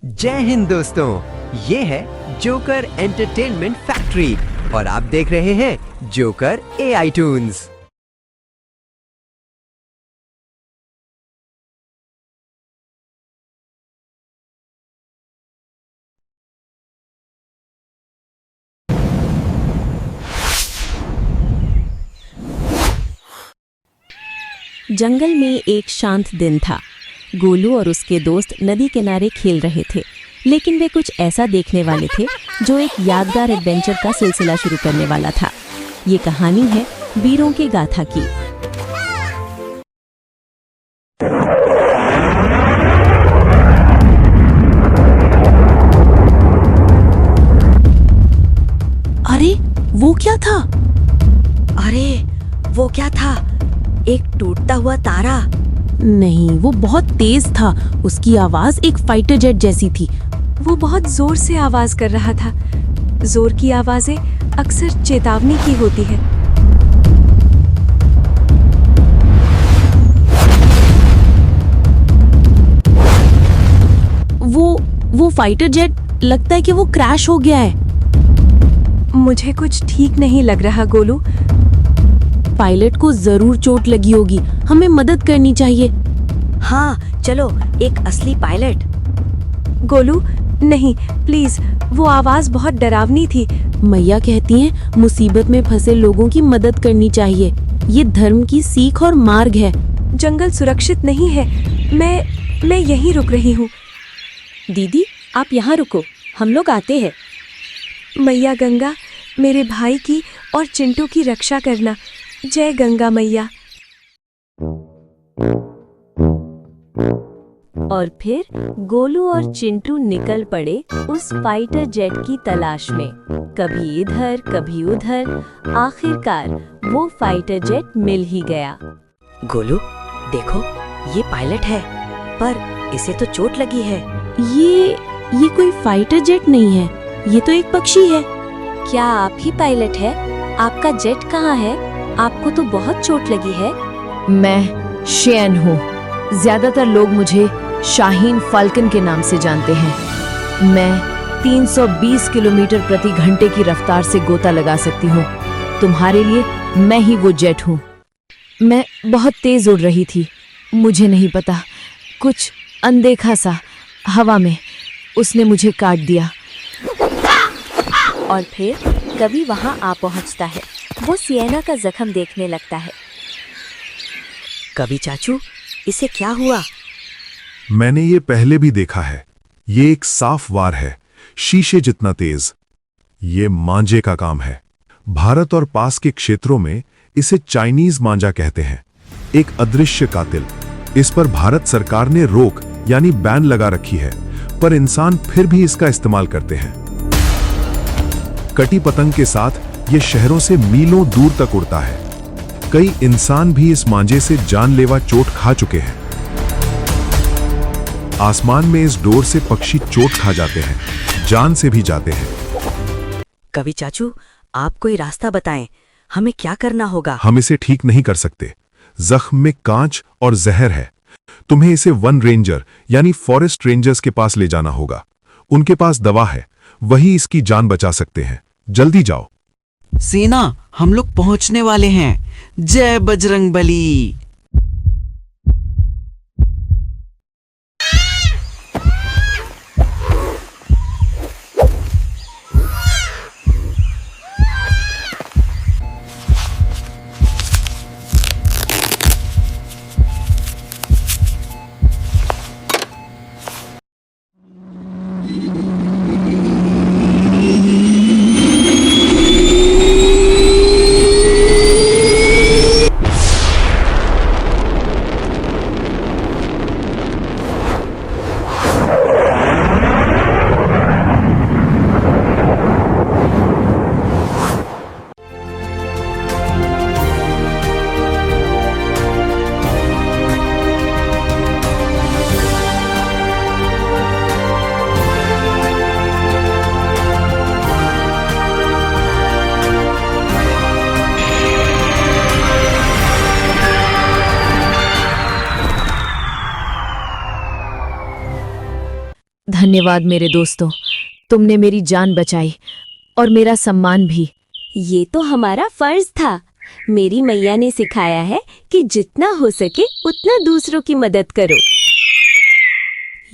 जय हिंद दोस्तों, ये है जोकर एंटरटेनमेंट फैक्ट्री और आप देख रहे हैं जोकर एआई टून्स। जंगल में एक शांत दिन था। गोलू और उसके दोस्त नदी किनारे खेल रहे थे, लेकिन वे कुछ ऐसा देखने वाले थे जो एक यादगार एडवेंचर का सिलसिला शुरू करने वाला था। ये कहानी है वीरों की गाथा की। अरे वो क्या था? अरे वो क्या था? एक टूटता हुआ तारा? नहीं, वो बहुत तेज था। उसकी आवाज एक फाइटर जेट जैसी थी। वो बहुत जोर से आवाज कर रहा था। जोर की आवाजें अक्सर चेतावनी की होती है। वो फाइटर जेट लगता है कि वो क्रैश हो गया है। मुझे कुछ ठीक नहीं लग रहा गोलू। पायलट को जरूर चोट लगी होगी। हमें मदद करनी चाहिए। हाँ चलो, एक असली पायलट। गोलू नहीं, प्लीज, वो आवाज बहुत डरावनी थी। मैया कहती हैं मुसीबत में फंसे लोगों की मदद करनी चाहिए। ये धर्म की सीख और मार्ग है। जंगल सुरक्षित नहीं है। मैं यहीं रुक रही हूँ। दीदी, आप यहाँ रुको, हम लोग आते हैं। मैया गंगा, मेरे भाई की और चिंटू की रक्षा करना। जय गंगा मैया। और फिर गोलू और चिंटू निकल पड़े उस फाइटर जेट की तलाश में। कभी इधर कभी उधर, आखिरकार वो फाइटर जेट मिल ही गया। गोलू देखो, ये पायलट है, पर इसे तो चोट लगी है। ये कोई फाइटर जेट नहीं है, ये तो एक पक्षी है। क्या आप ही पायलट है? आपका जेट कहाँ है? आपको तो बहुत चोट लगी है। मैं शेन हूँ। ज्यादातर लोग मुझे शाहीन फाल्कन के नाम से जानते हैं। मैं 320 किलोमीटर प्रति घंटे की रफ्तार से गोता लगा सकती हूँ। तुम्हारे लिए मैं ही वो जेट हूँ। मैं बहुत तेज उड़ रही थी। मुझे नहीं पता, कुछ अनदेखा सा हवा में उसने मुझे काट दिया। और फिर कभी वहाँ आ पहुँचता है। वो सिएना का जख्म देखने लगता है। कभी चाचू, इसे क्या हुआ? मैंने ये पहले भी देखा है। ये एक साफ वार है, शीशे जितना तेज। ये मांझे का काम है। भारत और पास के क्षेत्रों में इसे चाइनीज मांझा कहते हैं, एक अदृश्य कातिल। इस पर भारत सरकार ने रोक यानी बैन लगा रखी है, पर इंसान फिर भी इसका इस्तेमाल करते हैं। कटी पतंग के साथ ये शहरों से मीलों दूर तक उड़ता है। कई इंसान भी इस मांझे से जानलेवा चोट खा चुके हैं। आसमान में इस डोर से पक्षी चोट खा जाते हैं, जान से भी जाते हैं। कभी चाचू, आप कोई रास्ता बताएं, हमें क्या करना होगा? हम इसे ठीक नहीं कर सकते। जख्म में कांच और जहर है। तुम्हें इसे वन रेंजर यानी फॉरेस्ट रेंजर्स के पास ले जाना होगा। उनके पास दवा है, वही इसकी जान बचा सकते हैं। जल्दी जाओ। सेना, हम लोग पहुंचने वाले हैं। जय बजरंगबली। धन्यवाद मेरे दोस्तों, तुमने मेरी जान बचाई और मेरा सम्मान भी। ये तो हमारा फर्ज था। मेरी मैया ने सिखाया है कि जितना हो सके उतना दूसरों की मदद करो।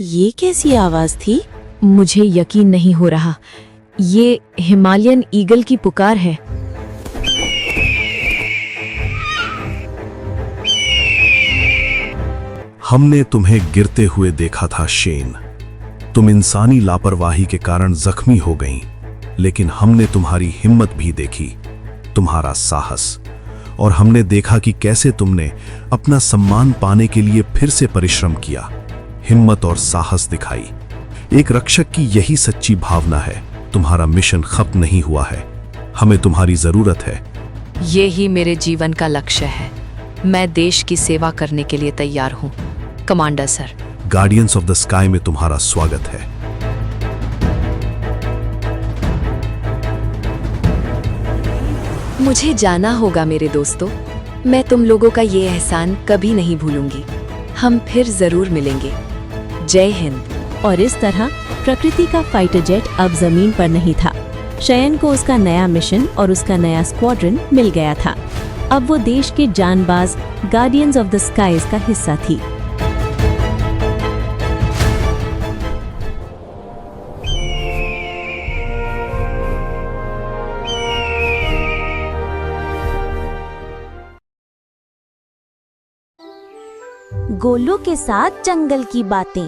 ये कैसी आवाज थी? मुझे यकीन नहीं हो रहा, ये हिमालयन ईगल की पुकार है। हमने तुम्हें गिरते हुए देखा था शेन। तुम इंसानी लापरवाही के कारण जख्मी हो गईं, लेकिन हमने तुम्हारी हिम्मत भी देखी, तुम्हारा साहस, और हमने देखा कि कैसे तुमने अपना सम्मान पाने के लिए फिर से परिश्रम किया, हिम्मत और साहस दिखाई। एक रक्षक की यही सच्ची भावना है। तुम्हारा मिशन खत्म नहीं हुआ है, हमें तुम्हारी जरूरत है। ये ही मेरे जीवन का लक्ष्य है। मैं देश की सेवा करने के लिए तैयार हूँ, commander sir. Guardians of the sky में तुम्हारा स्वागत है। मुझे जाना होगा मेरे दोस्तों, मैं तुम लोगों का ये एहसान कभी नहीं भूलूंगी। हम फिर जरूर मिलेंगे। जय हिंद। और इस तरह प्रकृति का फाइटर जेट अब जमीन पर नहीं था। शयन को उसका नया मिशन और उसका नया स्क्वाड्रन मिल गया था। अब वो देश के जानबाज गार्डियंस ऑफ द स्काईज का हिस्सा थी। गोलू के साथ जंगल की बातें।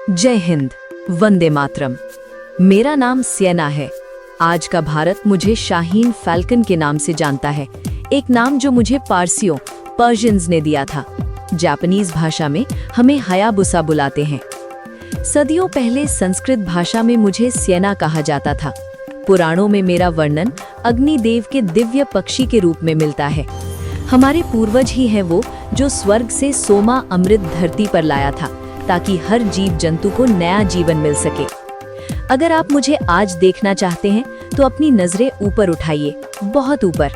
जय हिंद, वंदे मातरम। मेरा नाम सियना है। आज का भारत मुझे शाहीन फैल्कन के नाम से जानता है, एक नाम जो मुझे पर्शियंस ने दिया था। जापानीज भाषा में हमें हायाबुसा बुलाते हैं। सदियों पहले संस्कृत भाषा में मुझे सियना कहा जाता था। पुराणों में मेरा वर्णन अग्निदेव के दिव्य पक्षी के रूप में मिलता है। हमारे पूर्वज ही हैं वो जो स्वर्ग से सोमा अमृत धरती पर लाया था, ताकि हर जीव जंतु को नया जीवन मिल सके। अगर आप मुझे आज देखना चाहते हैं तो अपनी नजरें ऊपर उठाइए, बहुत ऊपर।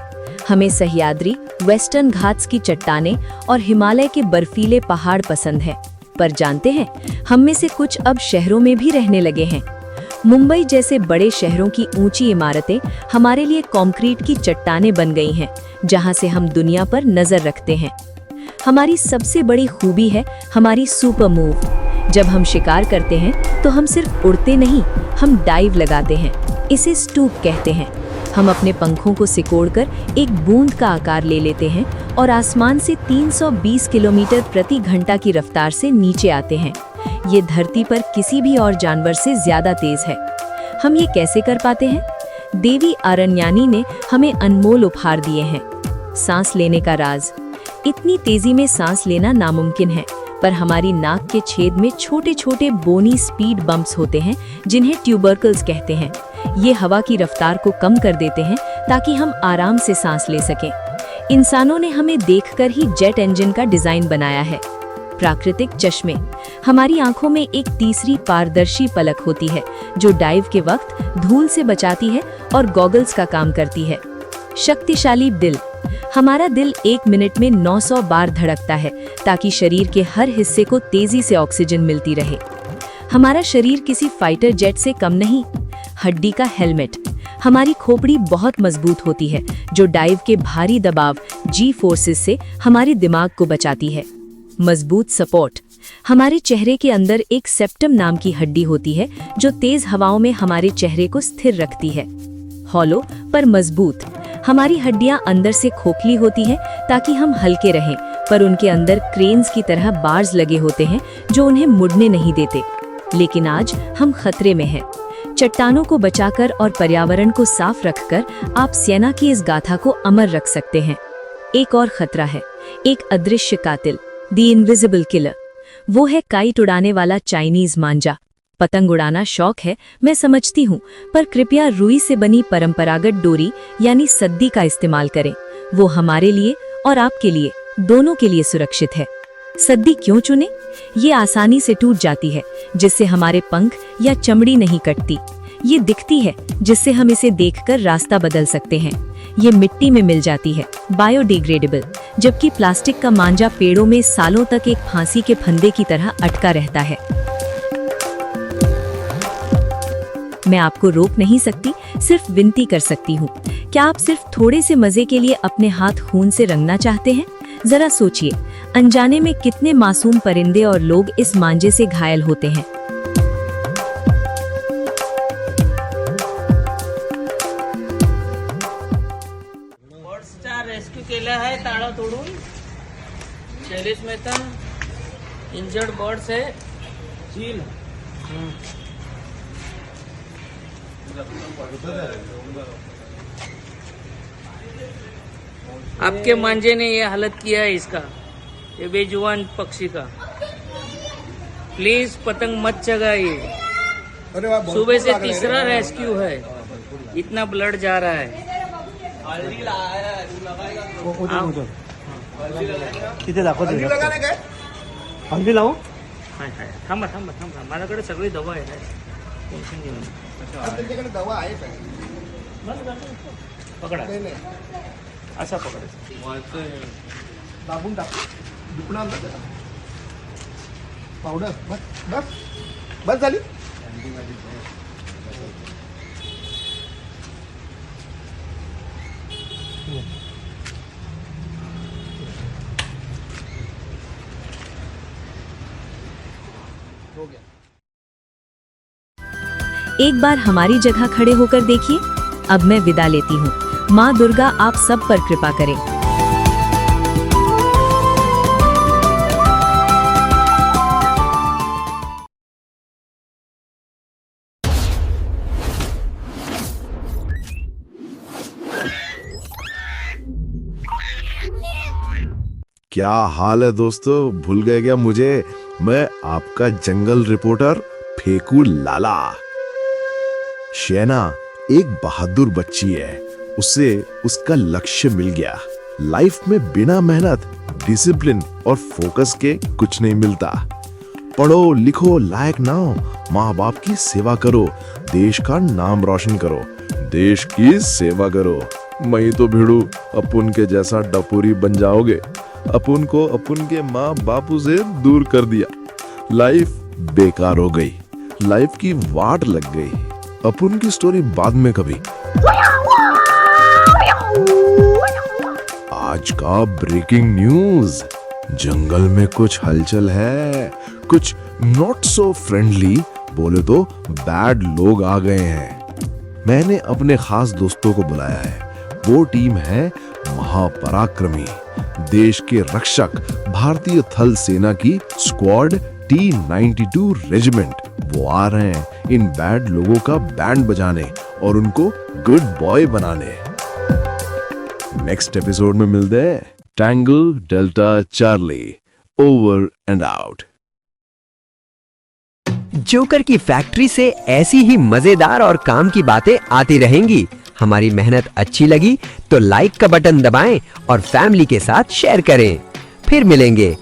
हमें सह्याद्री, वेस्टर्न घाट्स की चट्टानें और हिमालय के बर्फीले पहाड़ पसंद है। पर जानते हैं, हम में से कुछ अब शहरों में भी रहने लगे हैं। मुंबई जैसे बड़े शहरों की ऊंची इमारतें हमारे लिए कंक्रीट की चट्टानें बन गई हैं, जहां से हम दुनिया पर नजर रखते हैं। हमारी सबसे बड़ी खूबी है हमारी सुपर मूव। जब हम शिकार करते हैं तो हम सिर्फ उड़ते नहीं, हम डाइव लगाते हैं। इसे स्टूप कहते हैं। हम अपने पंखों को सिकोड़कर एक बूंद का आकार ले लेते हैं और आसमान से 320 किलोमीटर प्रति घंटा की रफ्तार से नीचे आते हैं। ये धरती पर किसी भी और जानवर से ज्यादा तेज है। हम ये कैसे कर पाते हैं? देवी आरण्यानी ने हमें अनमोल उपहार दिए हैं। सांस लेने का राज। इतनी तेजी में सांस लेना नामुमकिन है, पर हमारी नाक के छेद में छोटे छोटे बोनी स्पीड बम्प्स होते हैं, जिन्हें ट्यूबरकल्स कहते हैं। ये हवा की रफ्तार को कम कर देते हैं ताकि हम आराम से सांस ले सकें। इंसानों ने हमें देखकर ही जेट इंजन का डिजाइन बनाया है। प्राकृतिक चश्मे। हमारी आंखों में एक तीसरी पारदर्शी पलक होती है, जो डाइव के वक्त धूल से बचाती है और गॉगल्स का काम करती है। शक्तिशाली दिल। हमारा दिल 1 मिनट में 900 बार धड़कता है, ताकि शरीर के हर हिस्से को तेजी से ऑक्सीजन मिलती रहे। हमारा शरीर किसी फाइटर जेट से कम नहीं। हड्डी का हेलमेट। हमारी खोपड़ी बहुत मजबूत होती है, जो डाइव के भारी दबाव जी फोर्सेस से हमारे दिमाग को बचाती है। मजबूत सपोर्ट। हमारे चेहरे के अंदर एक सेप्टम नाम की हड्डी होती है, जो तेज हवाओं में हमारे चेहरे को स्थिर रखती है। हॉलो पर मजबूत। हमारी हड्डियां अंदर से खोखली होती हैं ताकि हम हल्के रहें, पर उनके अंदर क्रेन्स की तरह बार्स लगे होते हैं जो उन्हें मुड़ने नहीं देते। लेकिन आज हम खतरे में हैं। चट्टानों को बचाकर और पर्यावरण को साफ रखकर आप सियना की इस गाथा को अमर रख सकते हैं। एक और खतरा है, एक अदृश्य कातिल, द इनविजिबल किलर। वो है काइट उड़ाने वाला चाइनीज मांजा। पतंग उड़ाना शौक है, मैं समझती हूँ, पर कृपया रुई से बनी परंपरागत डोरी यानी सद्दी का इस्तेमाल करें। वो हमारे लिए और आपके लिए, दोनों के लिए सुरक्षित है। सद्दी क्यों चुने? ये आसानी से टूट जाती है, जिससे हमारे पंख या चमड़ी नहीं कटती। ये दिखती है, जिससे हम इसे देखकर रास्ता बदल सकते हैं। ये मिट्टी में मिल जाती है, बायोडिग्रेडेबल, जबकि प्लास्टिक का मांझा पेड़ों में सालों तक एक फांसी के फंदे की तरह अटका रहता है। मैं आपको रोक नहीं सकती, सिर्फ विनती कर सकती हूँ। क्या आप सिर्फ थोड़े से मजे के लिए अपने हाथ खून से रंगना चाहते हैं? जरा सोचिए, अनजाने में कितने मासूम परिंदे और लोग इस मांझे से घायल होते हैं। बर्ड्सचा रेस्क्यू केला आहे ताळा तोडून। शैलेश मेहता, इंजर्ड बर्ड्स है चील। आपके मांझे ने ये हालत किया है इसका, ये बेजुबान पक्षी का। प्लीज पतंग मत चगाइए। सुबह से तीसरा रेस्क्यू है, इतना ब्लड जा रहा है। तिथे दाखव हल्दी लावू थांबा थांबा थांबा, माझ्याकडे सगळी दवा आहे, टेन्शन घेऊ नका। दवा आहे पकडा, असा पकडायचा, दाबून टाक, दुखणार पावडर बस बस बस झाली। एक बार हमारी जगह खड़े होकर देखिए। अब मैं विदा लेती हूँ। माँ दुर्गा आप सब पर कृपा करें। क्या हाल है दोस्तों, भूल गए क्या मुझे? मैं आपका जंगल रिपोर्टर फेकू लाला। शैना एक बहादुर बच्ची है, उसे उसका लक्ष्य मिल गया। लाइफ में बिना मेहनत, डिसिप्लिन और फोकस के कुछ नहीं मिलता। पढ़ो लिखो, लायक ना हो, माँ बाप की सेवा करो, देश का नाम रोशन करो, देश की सेवा करो। मैं तो भिड़ू अपुन के जैसा डपोरी बन जाओगे। अपुन को अपुन के माँ बापू से दूर कर दिया, लाइफ बेकार हो गई, लाइफ की वाट लग गई। अपुन की स्टोरी बाद में कभी। आज का ब्रेकिंग न्यूज, जंगल में कुछ हलचल है, कुछ नॉट सो फ्रेंडली, बोले तो बैड लोग आ गए हैं। मैंने अपने खास दोस्तों को बुलाया है। वो टीम है महापराक्रमी, देश के रक्षक, भारतीय थल सेना की स्क्वाड T-92 रेजिमेंट। वो आ रहे हैं इन बैड लोगों का बैंड बजाने और उनको गुड बॉय बनाने। नेक्स्ट एपिसोड में मिलते हैं। Tango delta Charlie, over and out. Joker की फैक्ट्री से ऐसी ही मजेदार और काम की बातें आती रहेंगी। हमारी मेहनत अच्छी लगी तो लाइक का बटन दबाएं और फैमिली के साथ शेयर करें। फिर मिलेंगे